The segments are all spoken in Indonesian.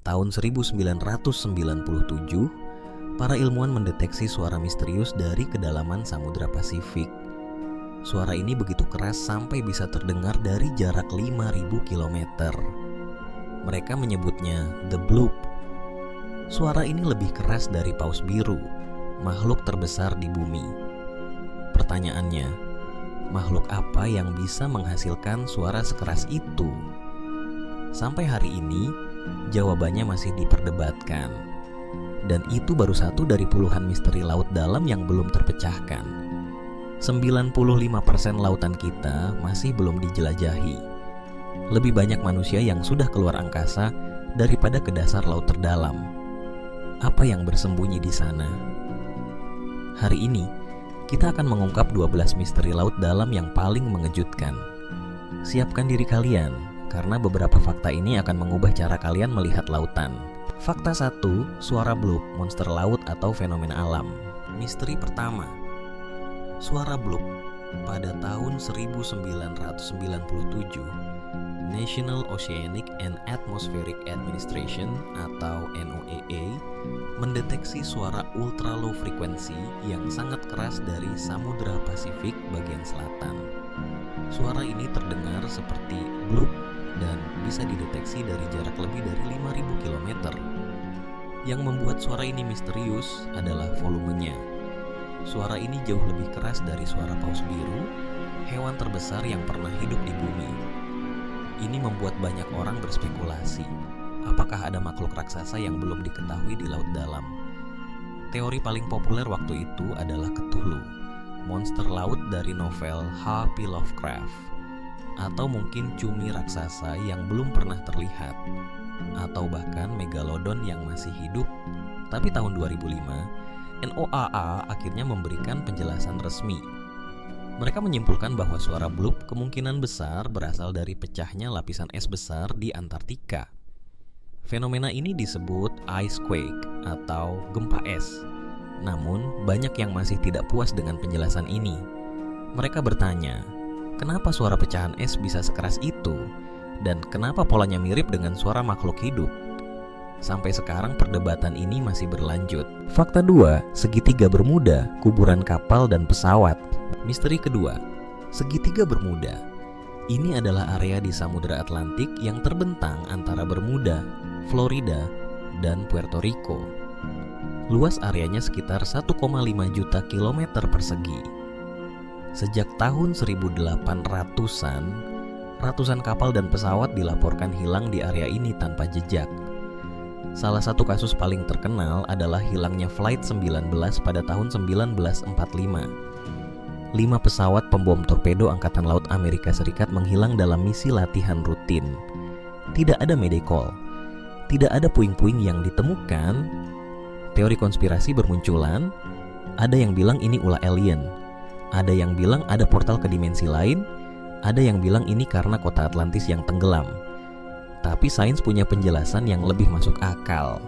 tahun 1997, para ilmuwan mendeteksi suara misterius dari kedalaman Samudra Pasifik. Suara ini begitu keras sampai bisa terdengar dari jarak 5.000 km. Mereka menyebutnya The Bloop. Suara ini lebih keras dari paus biru, makhluk terbesar di bumi. Pertanyaannya, makhluk apa yang bisa menghasilkan suara sekeras itu? Sampai hari ini, jawabannya masih diperdebatkan. Dan itu baru satu dari puluhan misteri laut dalam yang belum terpecahkan. 95% lautan kita masih belum dijelajahi. Lebih banyak manusia yang sudah keluar angkasa daripada ke dasar laut terdalam. Apa yang bersembunyi di sana? Hari ini, kita akan mengungkap 12 misteri laut dalam yang paling mengejutkan. Siapkan diri kalian, karena beberapa fakta ini akan mengubah cara kalian melihat lautan. Fakta 1, suara bloop, monster laut atau fenomena alam. Misteri pertama, suara bloop. Pada tahun 1997, National Oceanic and Atmospheric Administration atau NOAA mendeteksi suara ultra low frekuensi yang sangat keras dari Samudra Pasifik bagian selatan. Suara ini terdengar seperti bloop dan bisa dideteksi dari jarak lebih dari 5.000 km. Yang membuat suara ini misterius adalah volumenya. Suara ini jauh lebih keras dari suara paus biru, hewan terbesar yang pernah hidup di bumi. Ini membuat banyak orang berspekulasi, apakah ada makhluk raksasa yang belum diketahui di laut dalam. Teori paling populer waktu itu adalah Cthulhu, monster laut dari novel H.P. Lovecraft. Atau mungkin cumi raksasa yang belum pernah terlihat, atau bahkan megalodon yang masih hidup. Tapi tahun 2005, NOAA akhirnya memberikan penjelasan resmi. Mereka menyimpulkan bahwa suara bloop kemungkinan besar berasal dari pecahnya lapisan es besar di Antartika. Fenomena ini disebut ice quake atau gempa es. Namun, banyak yang masih tidak puas dengan penjelasan ini. Mereka bertanya, kenapa suara pecahan es bisa sekeras itu? Dan kenapa polanya mirip dengan suara makhluk hidup? Sampai sekarang perdebatan ini masih berlanjut. Fakta 2, segitiga Bermuda, kuburan kapal dan pesawat. Misteri kedua, segitiga Bermuda. Ini adalah area di Samudra Atlantik yang terbentang antara Bermuda, Florida, dan Puerto Rico. Luas areanya sekitar 1,5 juta kilometer persegi. Sejak tahun 1800-an, ratusan kapal dan pesawat dilaporkan hilang di area ini tanpa jejak. Salah satu kasus paling terkenal adalah hilangnya Flight 19 pada tahun 1945. 5 pesawat pembom torpedo Angkatan Laut Amerika Serikat menghilang dalam misi latihan rutin. Tidak ada mayday call, tidak ada puing-puing yang ditemukan. Teori konspirasi bermunculan. Ada yang bilang ini ulah alien, ada yang bilang ada portal ke dimensi lain, ada yang bilang ini karena kota Atlantis yang tenggelam. Tapi sains punya penjelasan yang lebih masuk akal.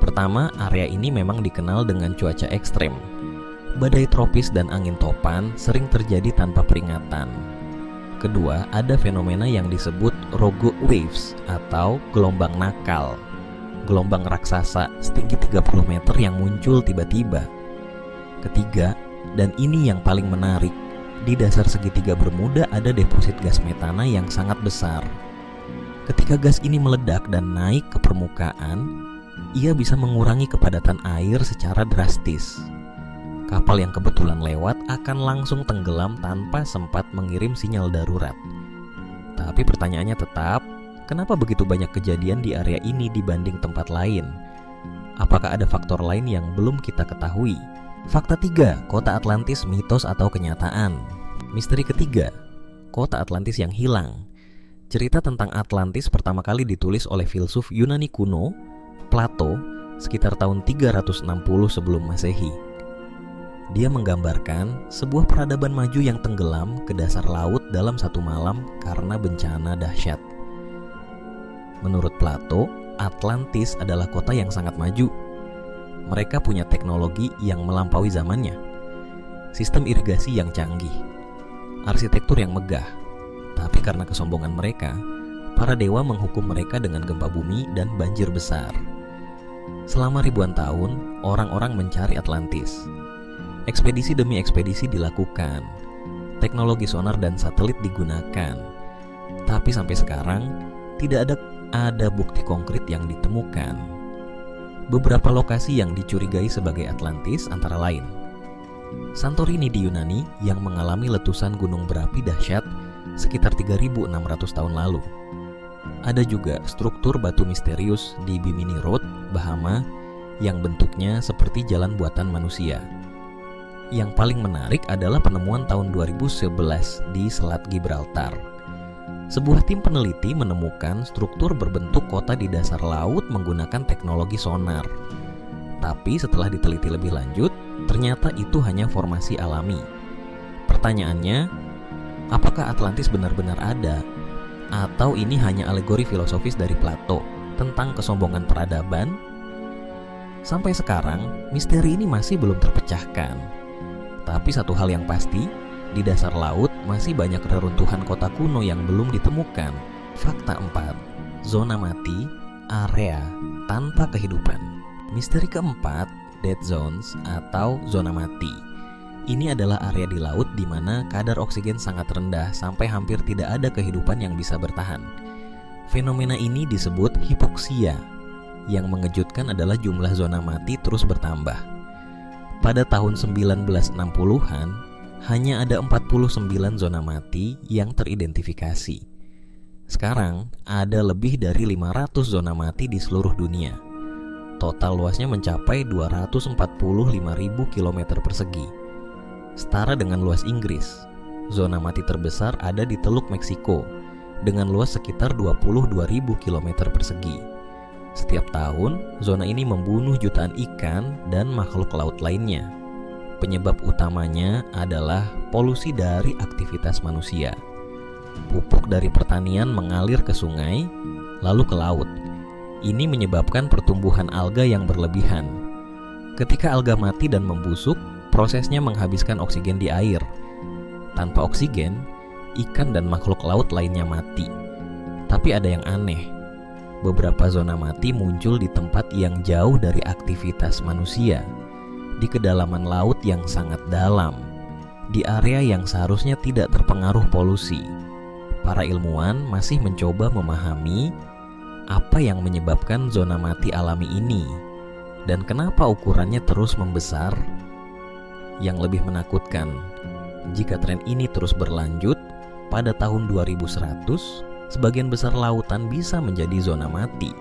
Pertama, area ini memang dikenal dengan cuaca ekstrem. Badai tropis dan angin topan sering terjadi tanpa peringatan. Kedua, ada fenomena yang disebut rogue waves atau gelombang nakal. Gelombang raksasa setinggi 30 meter yang muncul tiba-tiba. Ketiga, dan ini yang paling menarik, di dasar segitiga Bermuda ada deposit gas metana yang sangat besar. Ketika gas ini meledak dan naik ke permukaan, ia bisa mengurangi kepadatan air secara drastis. Kapal yang kebetulan lewat akan langsung tenggelam tanpa sempat mengirim sinyal darurat. Tapi pertanyaannya tetap, kenapa begitu banyak kejadian di area ini dibanding tempat lain? Apakah ada faktor lain yang belum kita ketahui? Fakta 3, kota Atlantis mitos atau kenyataan. Misteri ketiga, kota Atlantis yang hilang. Cerita tentang Atlantis pertama kali ditulis oleh filsuf Yunani kuno, Plato, sekitar tahun 360 sebelum Masehi. Dia menggambarkan sebuah peradaban maju yang tenggelam ke dasar laut dalam satu malam karena bencana dahsyat. Menurut Plato, Atlantis adalah kota yang sangat maju. Mereka punya teknologi yang melampaui zamannya, sistem irigasi yang canggih, arsitektur yang megah. Tapi karena kesombongan mereka, para dewa menghukum mereka dengan gempa bumi dan banjir besar. Selama ribuan tahun, orang-orang mencari Atlantis. Ekspedisi demi ekspedisi dilakukan. Teknologi sonar dan satelit digunakan. Tapi sampai sekarang, tidak ada bukti konkret yang ditemukan. Beberapa lokasi yang dicurigai sebagai Atlantis antara lain Santorini di Yunani yang mengalami letusan gunung berapi dahsyat sekitar 3.600 tahun lalu. Ada juga struktur batu misterius di Bimini Road, Bahama, yang bentuknya seperti jalan buatan manusia. Yang paling menarik adalah penemuan tahun 2011 di Selat Gibraltar. Sebuah tim peneliti menemukan struktur berbentuk kota di dasar laut menggunakan teknologi sonar. Tapi setelah diteliti lebih lanjut, ternyata itu hanya formasi alami. Pertanyaannya, apakah Atlantis benar-benar ada? Atau ini hanya alegori filosofis dari Plato tentang kesombongan peradaban? Sampai sekarang, misteri ini masih belum terpecahkan. Tapi satu hal yang pasti, di dasar laut masih banyak reruntuhan kota kuno yang belum ditemukan. Fakta 4, zona mati, area tanpa kehidupan. Misteri keempat, dead zones atau zona mati. Ini adalah area di laut di mana kadar oksigen sangat rendah sampai hampir tidak ada kehidupan yang bisa bertahan. Fenomena ini disebut hipoksia. Yang mengejutkan adalah jumlah zona mati terus bertambah. Pada tahun 1960-an, hanya ada 49 zona mati yang teridentifikasi. Sekarang, ada lebih dari 500 zona mati di seluruh dunia. Total luasnya mencapai 245.000 km persegi. Setara dengan luas Inggris. Zona mati terbesar ada di Teluk Meksiko dengan luas sekitar 22.000 km persegi. Setiap tahun, zona ini membunuh jutaan ikan dan makhluk laut lainnya. Penyebab utamanya adalah polusi dari aktivitas manusia. Pupuk dari pertanian mengalir ke sungai, lalu ke laut. Ini menyebabkan pertumbuhan alga yang berlebihan. Ketika alga mati dan membusuk, prosesnya menghabiskan oksigen di air. Tanpa oksigen, ikan dan makhluk laut lainnya mati. Tapi ada yang aneh. Beberapa zona mati muncul di tempat yang jauh dari aktivitas manusia, di kedalaman laut yang sangat dalam, di area yang seharusnya tidak terpengaruh polusi. Para ilmuwan masih mencoba memahami apa yang menyebabkan zona mati alami ini dan kenapa ukurannya terus membesar. Yang lebih menakutkan, jika tren ini terus berlanjut, pada tahun 2100, sebagian besar lautan bisa menjadi zona mati.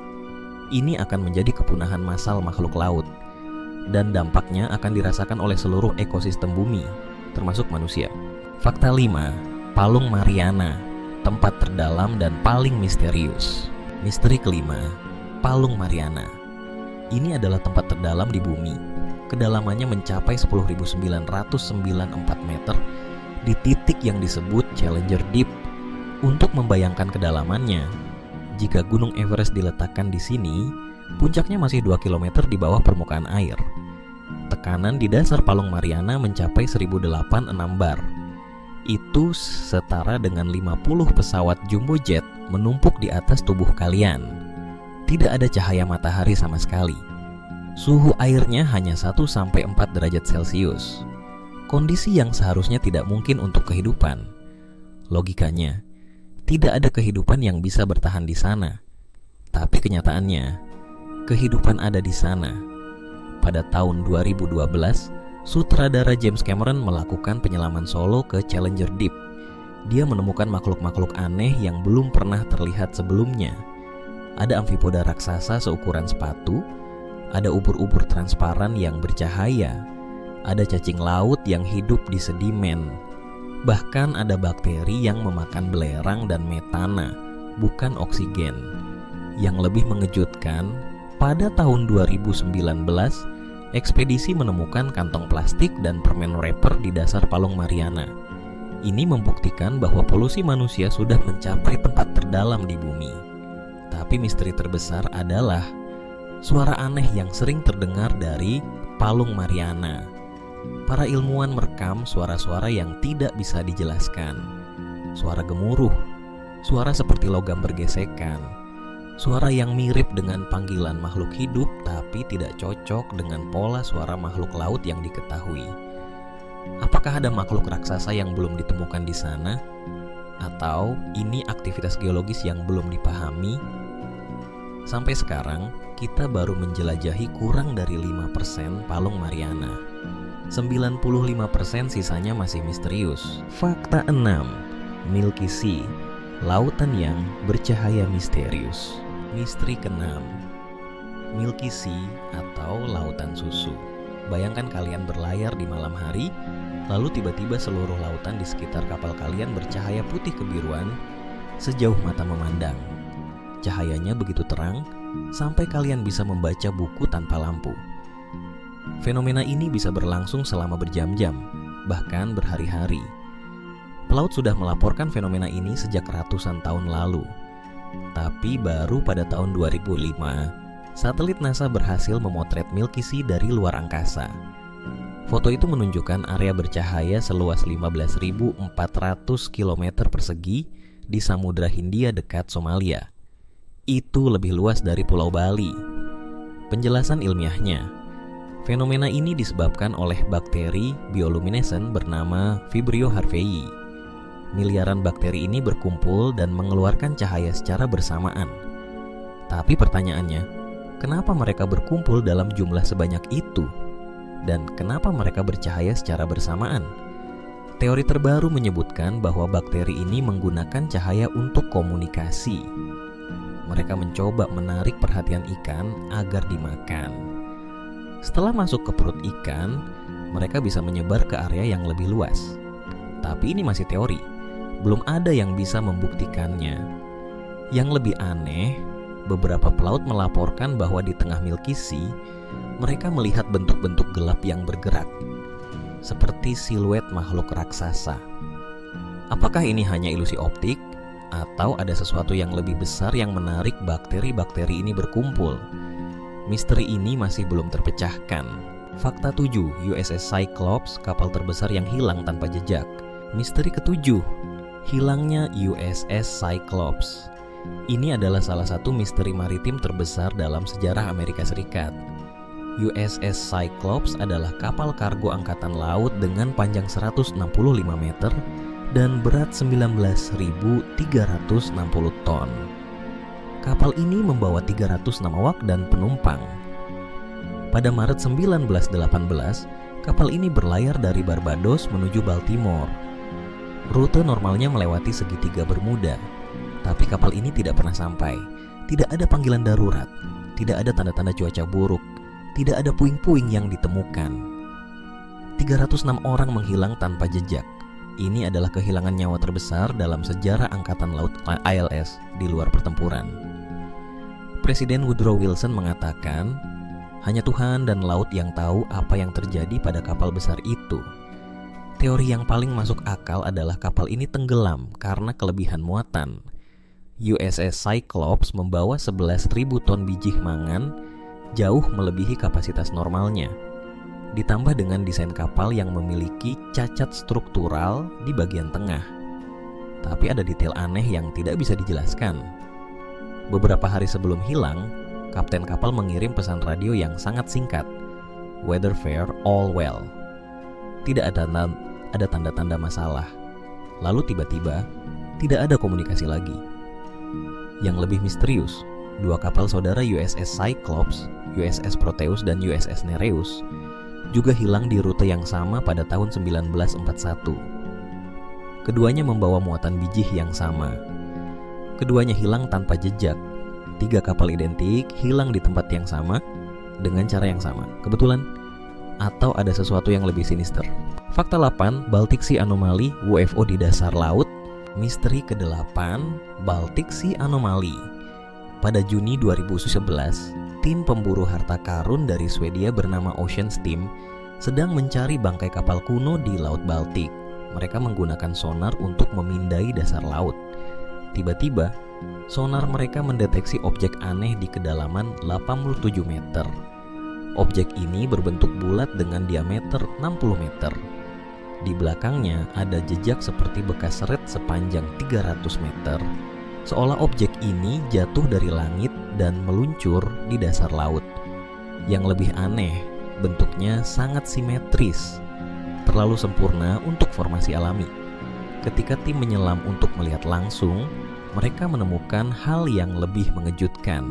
Ini akan menjadi kepunahan massal makhluk laut, dan dampaknya akan dirasakan oleh seluruh ekosistem bumi, termasuk manusia. Fakta 5, Palung Mariana, tempat terdalam dan paling misterius. Misteri kelima, Palung Mariana. Ini adalah tempat terdalam di bumi. Kedalamannya mencapai 10.994 meter di titik yang disebut Challenger Deep. Untuk membayangkan kedalamannya, jika Gunung Everest diletakkan di sini, puncaknya masih 2 km di bawah permukaan air. Tekanan di dasar Palung Mariana mencapai 1008 bar. Itu setara dengan 50 pesawat jumbo jet menumpuk di atas tubuh kalian. Tidak ada cahaya matahari sama sekali. Suhu airnya hanya 1-4 derajat Celcius. Kondisi yang seharusnya tidak mungkin untuk kehidupan. Logikanya, tidak ada kehidupan yang bisa bertahan di sana. Tapi kenyataannya, kehidupan ada di sana. Pada tahun 2012, sutradara James Cameron melakukan penyelaman solo ke Challenger Deep. Dia menemukan makhluk-makhluk aneh yang belum pernah terlihat sebelumnya. Ada amfipoda raksasa seukuran sepatu, ada ubur-ubur transparan yang bercahaya, ada cacing laut yang hidup di sedimen. Bahkan ada bakteri yang memakan belerang dan metana, bukan oksigen. Yang lebih mengejutkan, pada tahun 2019, ekspedisi menemukan kantong plastik dan permen wrapper di dasar Palung Mariana. Ini membuktikan bahwa polusi manusia sudah mencapai tempat terdalam di bumi. Tapi misteri terbesar adalah suara aneh yang sering terdengar dari Palung Mariana. Para ilmuwan merekam suara-suara yang tidak bisa dijelaskan. Suara gemuruh, Suara seperti logam bergesekan, suara yang mirip dengan panggilan makhluk hidup tapi tidak cocok dengan pola suara makhluk laut yang diketahui. Apakah ada makhluk raksasa yang belum ditemukan di sana? Atau ini aktivitas geologis yang belum dipahami? Sampai sekarang, kita baru menjelajahi kurang dari 5% Palung Mariana. 95% sisanya masih misterius. Fakta 6. Milky Sea, lautan yang bercahaya misterius. Misteri ke-6, Milky Sea atau lautan susu. Bayangkan kalian berlayar di malam hari, lalu tiba-tiba seluruh lautan di sekitar kapal kalian bercahaya putih kebiruan sejauh mata memandang. Cahayanya begitu terang sampai kalian bisa membaca buku tanpa lampu. Fenomena ini bisa berlangsung selama berjam-jam, bahkan berhari-hari. Pelaut sudah melaporkan fenomena ini sejak ratusan tahun lalu. Tapi baru pada tahun 2005, satelit NASA berhasil memotret Milky Sea dari luar angkasa. Foto itu menunjukkan area bercahaya seluas 15.400 km persegi di Samudra Hindia dekat Somalia. Itu lebih luas dari Pulau Bali. Penjelasan ilmiahnya, fenomena ini disebabkan oleh bakteri bioluminescent bernama Vibrio harveyi. Miliaran bakteri ini berkumpul dan mengeluarkan cahaya secara bersamaan. Tapi pertanyaannya, kenapa mereka berkumpul dalam jumlah sebanyak itu? Dan kenapa mereka bercahaya secara bersamaan? Teori terbaru menyebutkan bahwa bakteri ini menggunakan cahaya untuk komunikasi. Mereka mencoba menarik perhatian ikan agar dimakan. Setelah masuk ke perut ikan, mereka bisa menyebar ke area yang lebih luas. Tapi ini masih teori. Belum ada yang bisa membuktikannya. Yang lebih aneh, beberapa pelaut melaporkan bahwa di tengah Milky Sea, mereka melihat bentuk-bentuk gelap yang bergerak, seperti siluet makhluk raksasa. Apakah ini hanya ilusi optik, atau ada sesuatu yang lebih besar yang menarik bakteri-bakteri ini berkumpul? Misteri ini masih belum terpecahkan. Fakta 7, USS Cyclops, kapal terbesar yang hilang tanpa jejak. Misteri ke-7, hilangnya USS Cyclops. Ini adalah salah satu misteri maritim terbesar dalam sejarah Amerika Serikat. USS Cyclops adalah kapal kargo angkatan laut dengan panjang 165 meter dan berat 19.360 ton. Kapal ini membawa 306 awak dan penumpang. Pada Maret 1918, kapal ini berlayar dari Barbados menuju Baltimore. Rute normalnya melewati segitiga Bermuda, tapi kapal ini tidak pernah sampai. Tidak ada panggilan darurat, tidak ada tanda-tanda cuaca buruk, tidak ada puing-puing yang ditemukan. 306 orang menghilang tanpa jejak. Ini adalah kehilangan nyawa terbesar dalam sejarah Angkatan Laut ILS di luar pertempuran. Presiden Woodrow Wilson mengatakan, hanya Tuhan dan laut yang tahu apa yang terjadi pada kapal besar itu. Teori yang paling masuk akal adalah kapal ini tenggelam karena kelebihan muatan. USS Cyclops membawa 11.000 ton biji mangan, jauh melebihi kapasitas normalnya. Ditambah dengan desain kapal yang memiliki cacat struktural di bagian tengah. Tapi ada detail aneh yang tidak bisa dijelaskan. Beberapa hari sebelum hilang, kapten kapal mengirim pesan radio yang sangat singkat. Weather fair all well. Tidak ada tanda-tanda masalah. Lalu tiba-tiba, tidak ada komunikasi lagi. Yang lebih misterius, dua kapal saudara USS Cyclops, USS Proteus dan USS Nereus juga hilang di rute yang sama pada tahun 1941. Keduanya membawa muatan biji yang sama. Keduanya hilang tanpa jejak. 3 kapal identik hilang di tempat yang sama dengan cara yang sama. Kebetulan? Atau ada sesuatu yang lebih sinister? Fakta 8, Baltic Sea Anomaly, UFO di dasar laut. Misteri ke-8, Baltic Sea Anomaly. Pada Juni 2011, tim pemburu harta karun dari Swedia bernama Ocean Steam sedang mencari bangkai kapal kuno di Laut Baltik. Mereka menggunakan sonar untuk memindai dasar laut. Tiba-tiba, sonar mereka mendeteksi objek aneh di kedalaman 87 meter. Objek ini berbentuk bulat dengan diameter 60 meter. Di belakangnya ada jejak seperti bekas seret sepanjang 300 meter, seolah objek ini jatuh dari langit dan meluncur di dasar laut. Yang lebih aneh, bentuknya sangat simetris, terlalu sempurna untuk formasi alami. Ketika tim menyelam untuk melihat langsung, mereka menemukan hal yang lebih mengejutkan.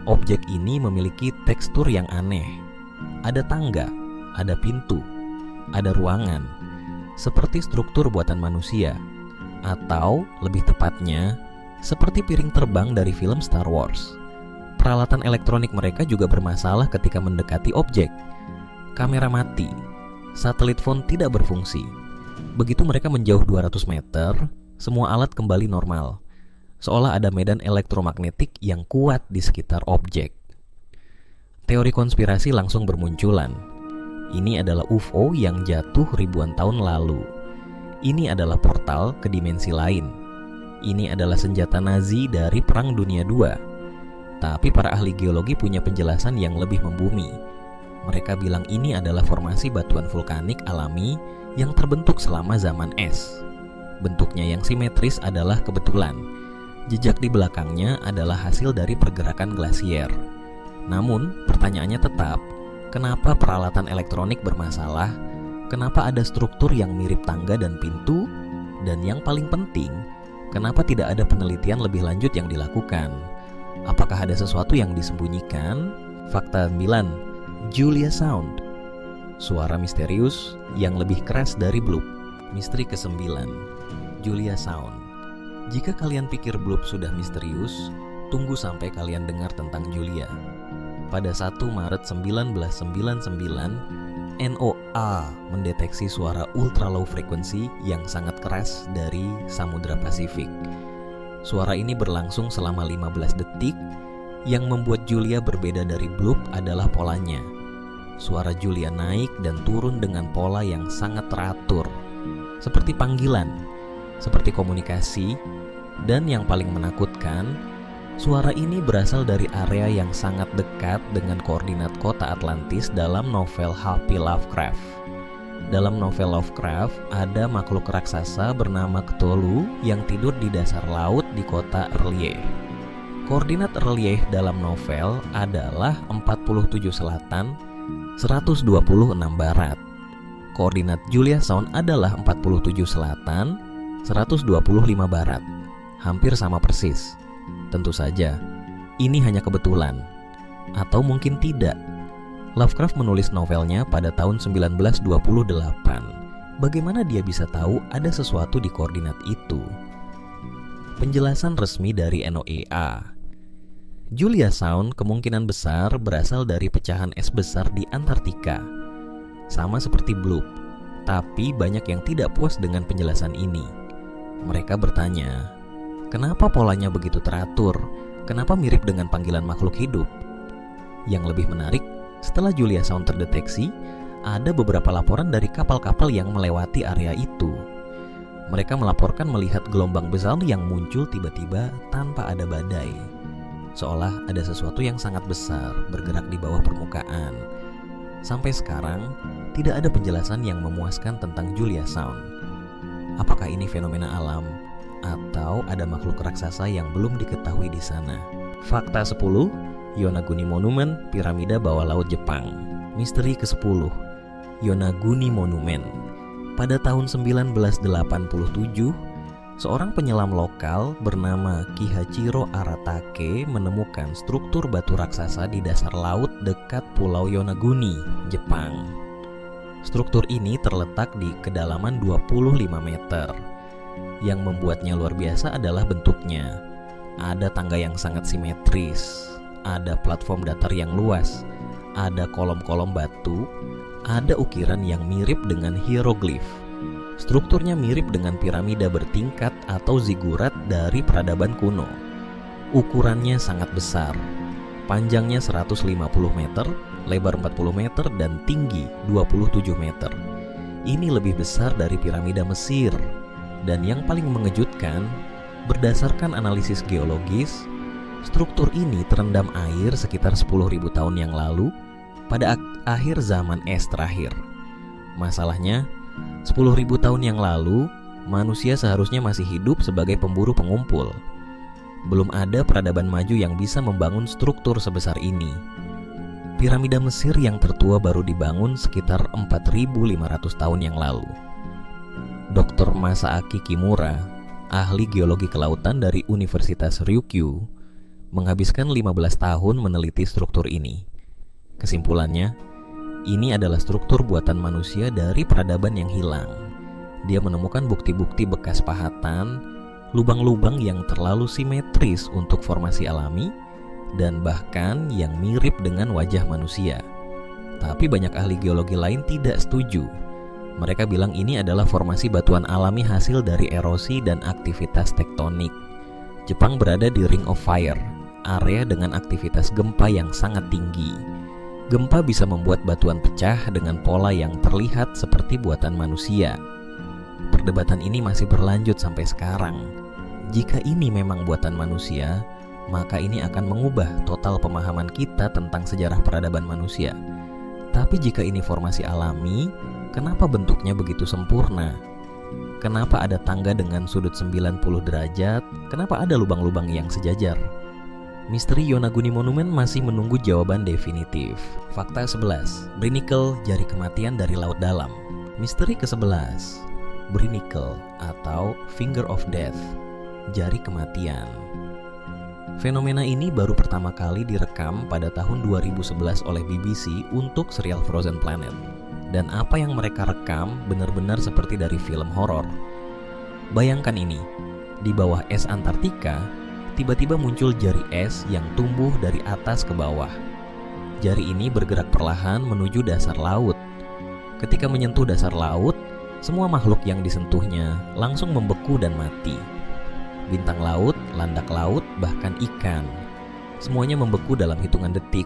Objek ini memiliki tekstur yang aneh. Ada tangga, ada pintu, ada ruangan, seperti struktur buatan manusia, atau lebih tepatnya, seperti piring terbang dari film Star Wars. Peralatan elektronik mereka juga bermasalah ketika mendekati objek. Kamera mati, satelit phone tidak berfungsi. Begitu mereka menjauh 200 meter, semua alat kembali normal, seolah ada medan elektromagnetik yang kuat di sekitar objek. Teori konspirasi langsung bermunculan. Ini adalah UFO yang jatuh ribuan tahun lalu. Ini adalah portal ke dimensi lain. Ini adalah senjata Nazi dari Perang Dunia II. Tapi para ahli geologi punya penjelasan yang lebih membumi. Mereka bilang ini adalah formasi batuan vulkanik alami yang terbentuk selama zaman es. Bentuknya yang simetris adalah kebetulan. Jejak di belakangnya adalah hasil dari pergerakan glasier. Namun, pertanyaannya tetap, kenapa peralatan elektronik bermasalah? Kenapa ada struktur yang mirip tangga dan pintu? Dan yang paling penting, kenapa tidak ada penelitian lebih lanjut yang dilakukan? Apakah ada sesuatu yang disembunyikan? Fakta 9. Julia Sound. Suara misterius yang lebih keras dari bloop. Misteri ke-9. Julia Sound. Jika kalian pikir bloop sudah misterius, tunggu sampai kalian dengar tentang Julia. Pada 1 Maret 1999, NOAA mendeteksi suara ultra low frequency yang sangat keras dari Samudra Pasifik. Suara ini berlangsung selama 15 detik. Yang membuat Julia berbeda dari bloop adalah polanya. Suara Julia naik dan turun dengan pola yang sangat teratur, seperti panggilan, seperti komunikasi, dan yang paling menakutkan, suara ini berasal dari area yang sangat dekat dengan koordinat kota Atlantis dalam novel H.P. Lovecraft. Dalam novel Lovecraft, ada makhluk raksasa bernama Cthulhu yang tidur di dasar laut di kota R'lyeh. Koordinat R'lyeh dalam novel adalah 47 selatan, 126 barat. Koordinat Julia Sound adalah 47 selatan, 125 barat. Hampir sama persis. Tentu saja, ini hanya kebetulan. Atau mungkin tidak. Lovecraft menulis novelnya pada tahun 1928. Bagaimana dia bisa tahu ada sesuatu di koordinat itu? Penjelasan resmi dari NOAA. Julia Sound kemungkinan besar berasal dari pecahan es besar di Antartika. Sama seperti bloop, tapi banyak yang tidak puas dengan penjelasan ini. Mereka bertanya, kenapa polanya begitu teratur? Kenapa mirip dengan panggilan makhluk hidup? Yang lebih menarik, setelah Julia Sound terdeteksi, ada beberapa laporan dari kapal-kapal yang melewati area itu. Mereka melaporkan melihat gelombang besar yang muncul tiba-tiba tanpa ada badai. Seolah ada sesuatu yang sangat besar bergerak di bawah permukaan. Sampai sekarang, tidak ada penjelasan yang memuaskan tentang Julia Sound. Apakah ini fenomena alam? Atau ada makhluk raksasa yang belum diketahui di sana? Fakta 10. Yonaguni Monument, piramida bawah laut Jepang. Misteri ke-10. Yonaguni Monument. Pada tahun 1987, seorang penyelam lokal bernama Kihachiro Aratake menemukan struktur batu raksasa di dasar laut dekat Pulau Yonaguni, Jepang. Struktur ini terletak di kedalaman 25 meter. Yang membuatnya luar biasa adalah bentuknya. Ada tangga yang sangat simetris, ada platform datar yang luas, ada kolom-kolom batu, ada ukiran yang mirip dengan hieroglif. Strukturnya mirip dengan piramida bertingkat atau zigurat dari peradaban kuno. Ukurannya sangat besar. Panjangnya 150 meter, lebar 40 meter, dan tinggi 27 meter. Ini lebih besar dari piramida Mesir. Dan yang paling mengejutkan, berdasarkan analisis geologis, struktur ini terendam air sekitar 10.000 tahun yang lalu pada akhir zaman es terakhir. Masalahnya, 10.000 tahun yang lalu, manusia seharusnya masih hidup sebagai pemburu pengumpul. Belum ada peradaban maju yang bisa membangun struktur sebesar ini. Piramida Mesir yang tertua baru dibangun sekitar 4.500 tahun yang lalu. Dr. Masaaki Kimura, ahli geologi kelautan dari Universitas Ryukyu, menghabiskan 15 tahun meneliti struktur ini. Kesimpulannya, ini adalah struktur buatan manusia dari peradaban yang hilang. Dia menemukan bukti-bukti bekas pahatan, lubang-lubang yang terlalu simetris untuk formasi alami, dan bahkan yang mirip dengan wajah manusia. Tapi banyak ahli geologi lain tidak setuju. Mereka bilang ini adalah formasi batuan alami hasil dari erosi dan aktivitas tektonik. Jepang berada di Ring of Fire, area dengan aktivitas gempa yang sangat tinggi. Gempa bisa membuat batuan pecah dengan pola yang terlihat seperti buatan manusia. Perdebatan ini masih berlanjut sampai sekarang. Jika ini memang buatan manusia, maka ini akan mengubah total pemahaman kita tentang sejarah peradaban manusia. Tapi jika ini formasi alami, kenapa bentuknya begitu sempurna? Kenapa ada tangga dengan sudut 90 derajat? Kenapa ada lubang-lubang yang sejajar? Misteri Yonaguni Monument masih menunggu jawaban definitif. Fakta 11. Brinicle, jari kematian dari laut dalam. Misteri ke-11. Brinicle atau Finger of Death, jari kematian. Fenomena ini baru pertama kali direkam pada tahun 2011 oleh BBC untuk serial Frozen Planet. Dan apa yang mereka rekam benar-benar seperti dari film horor. Bayangkan ini, di bawah es Antartika, tiba-tiba muncul jari es yang tumbuh dari atas ke bawah. Jari ini bergerak perlahan menuju dasar laut. Ketika menyentuh dasar laut, semua makhluk yang disentuhnya langsung membeku dan mati. Bintang laut, landak laut, bahkan ikan. Semuanya membeku dalam hitungan detik.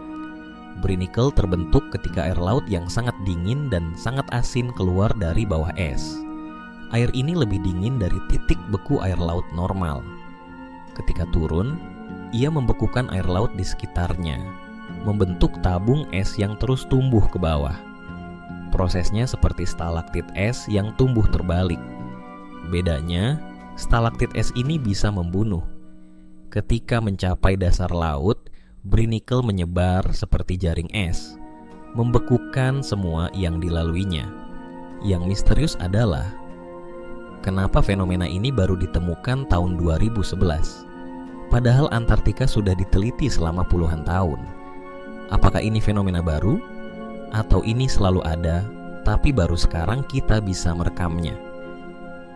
Brinicle terbentuk ketika air laut yang sangat dingin dan sangat asin keluar dari bawah es. Air ini lebih dingin dari titik beku air laut normal. Ketika turun, ia membekukan air laut di sekitarnya, membentuk tabung es yang terus tumbuh ke bawah. Prosesnya seperti stalaktit es yang tumbuh terbalik. Bedanya, stalaktit es ini bisa membunuh. Ketika mencapai dasar laut, Brinicle menyebar seperti jaring es, membekukan semua yang dilaluinya. Yang misterius adalah, kenapa fenomena ini baru ditemukan tahun 2011? Padahal Antartika sudah diteliti selama puluhan tahun. Apakah ini fenomena baru? Atau ini selalu ada, tapi baru sekarang kita bisa merekamnya?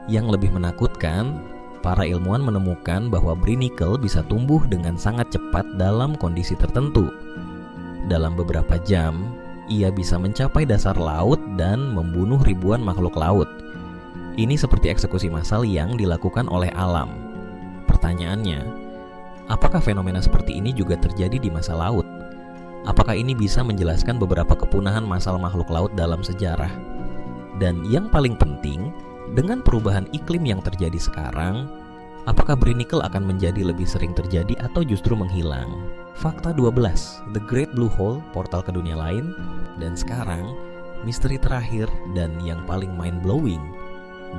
Yang lebih menakutkan, para ilmuwan menemukan bahwa Brinicle bisa tumbuh dengan sangat cepat dalam kondisi tertentu. Dalam beberapa jam, ia bisa mencapai dasar laut dan membunuh ribuan makhluk laut. Ini seperti eksekusi massal yang dilakukan oleh alam. Pertanyaannya, apakah fenomena seperti ini juga terjadi di masa laut? Apakah ini bisa menjelaskan beberapa kepunahan massal makhluk laut dalam sejarah? Dan yang paling penting, dengan perubahan iklim yang terjadi sekarang, apakah Brinicle akan menjadi lebih sering terjadi atau justru menghilang? Fakta 12, The Great Blue Hole, portal ke dunia lain. Dan sekarang, misteri terakhir dan yang paling mind-blowing,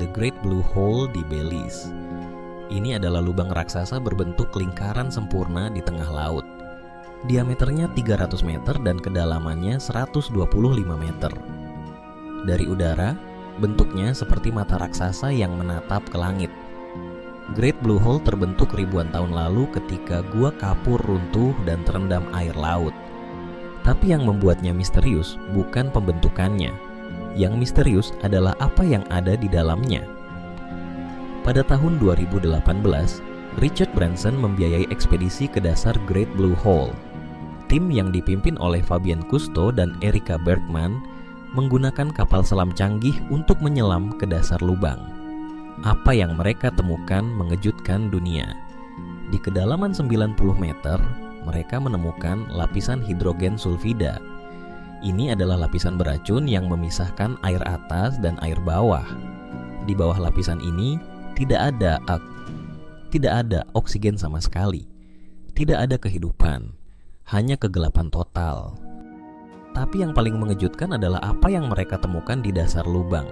The Great Blue Hole di Belize. Ini adalah lubang raksasa berbentuk lingkaran sempurna di tengah laut. Diameternya 300 meter dan kedalamannya 125 meter. Dari udara, bentuknya seperti mata raksasa yang menatap ke langit. Great Blue Hole terbentuk ribuan tahun lalu ketika gua kapur runtuh dan terendam air laut. Tapi yang membuatnya misterius bukan pembentukannya. Yang misterius adalah apa yang ada di dalamnya. Pada tahun 2018, Richard Branson membiayai ekspedisi ke dasar Great Blue Hole. Tim yang dipimpin oleh Fabian Cousteau dan Erika Bergman menggunakan kapal selam canggih untuk menyelam ke dasar lubang. Apa yang mereka temukan mengejutkan dunia. Di kedalaman 90 meter, mereka menemukan lapisan hidrogen sulfida. Ini adalah lapisan beracun yang memisahkan air atas dan air bawah. Di bawah lapisan ini tidak ada oksigen sama sekali. Tidak ada kehidupan, hanya kegelapan total. Tapi yang paling mengejutkan adalah apa yang mereka temukan di dasar lubang.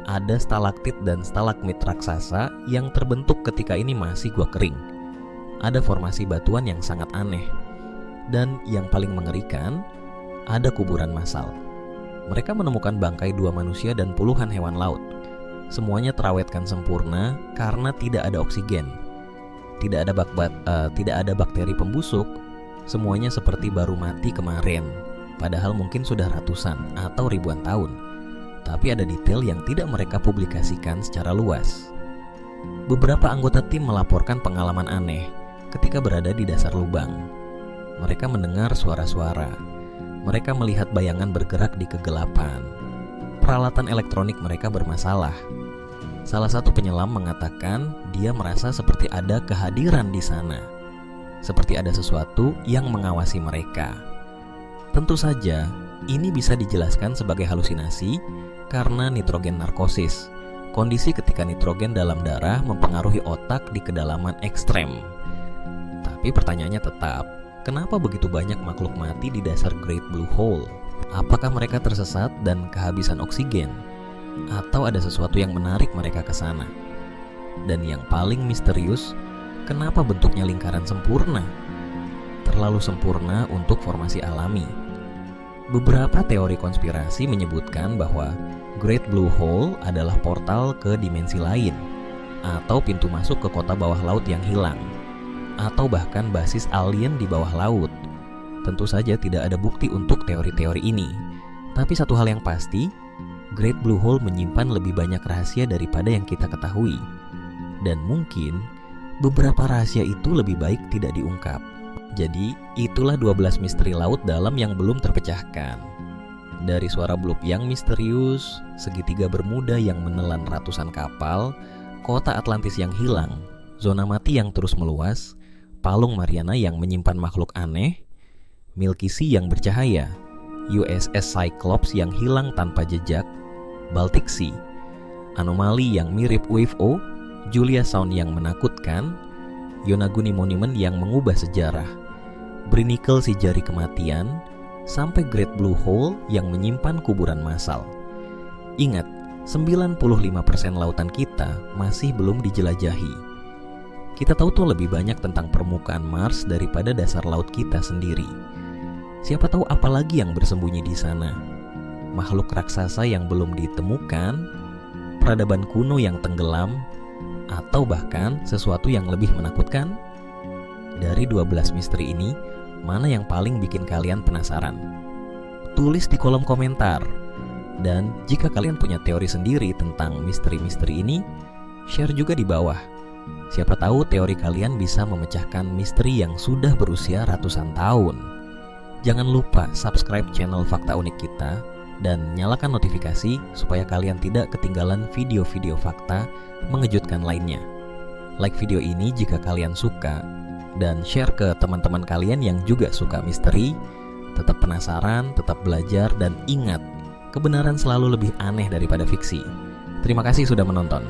ada stalaktit dan stalagmit raksasa yang terbentuk ketika ini masih gua kering. Ada formasi batuan yang sangat aneh. Dan yang paling mengerikan, ada kuburan massal. Mereka menemukan bangkai 2 manusia dan puluhan hewan laut. Semuanya terawetkan sempurna karena tidak ada oksigen. Tidak ada bakteri pembusuk. Semuanya seperti baru mati kemarin. Padahal mungkin sudah ratusan atau ribuan tahun. Tapi ada detail yang tidak mereka publikasikan secara luas. Beberapa anggota tim melaporkan pengalaman aneh ketika berada di dasar lubang. Mereka mendengar suara-suara. Mereka melihat bayangan bergerak di kegelapan. Peralatan elektronik mereka bermasalah. Salah satu penyelam mengatakan dia merasa seperti ada kehadiran di sana. Seperti ada sesuatu yang mengawasi mereka. Tentu saja, ini bisa dijelaskan sebagai halusinasi karena nitrogen narkosis. Kondisi ketika nitrogen dalam darah mempengaruhi otak di kedalaman ekstrem. Tapi pertanyaannya tetap, kenapa begitu banyak makhluk mati di dasar Great Blue Hole? Apakah mereka tersesat dan kehabisan oksigen? Atau ada sesuatu yang menarik mereka ke sana? Dan yang paling misterius, kenapa bentuknya lingkaran sempurna? Terlalu sempurna untuk formasi alami. Beberapa teori konspirasi menyebutkan bahwa Great Blue Hole adalah portal ke dimensi lain, atau pintu masuk ke kota bawah laut yang hilang, atau bahkan basis alien di bawah laut. Tentu saja tidak ada bukti untuk teori-teori ini. Tapi satu hal yang pasti, Great Blue Hole menyimpan lebih banyak rahasia daripada yang kita ketahui. Dan mungkin beberapa rahasia itu lebih baik tidak diungkap. Jadi, itulah 12 misteri laut dalam yang belum terpecahkan. Dari suara bloop yang misterius, segitiga Bermuda yang menelan ratusan kapal, kota Atlantis yang hilang, zona mati yang terus meluas, palung Mariana yang menyimpan makhluk aneh, Milky Sea yang bercahaya, USS Cyclops yang hilang tanpa jejak, Baltic Sea, anomali yang mirip UFO, Julia Sound yang menakutkan, Yonaguni Monument yang mengubah sejarah, Brinicle si jari kematian, sampai Great Blue Hole yang menyimpan kuburan massal. Ingat, 95% lautan kita masih belum dijelajahi. Kita tahu tuh lebih banyak tentang permukaan Mars daripada dasar laut kita sendiri. Siapa tahu apa lagi yang bersembunyi di sana? Makhluk raksasa yang belum ditemukan, peradaban kuno yang tenggelam, atau bahkan sesuatu yang lebih menakutkan? Dari 12 misteri ini, mana yang paling bikin kalian penasaran? Tulis di kolom komentar. Dan jika kalian punya teori sendiri tentang misteri-misteri ini, share juga di bawah. Siapa tahu teori kalian bisa memecahkan misteri yang sudah berusia ratusan tahun. Jangan lupa subscribe channel Fakta Unik kita dan nyalakan notifikasi supaya kalian tidak ketinggalan video-video fakta mengejutkan lainnya. Like video ini jika kalian suka, dan share ke teman-teman kalian yang juga suka misteri. Tetap penasaran, tetap belajar, dan ingat, kebenaran selalu lebih aneh daripada fiksi. Terima kasih sudah menonton.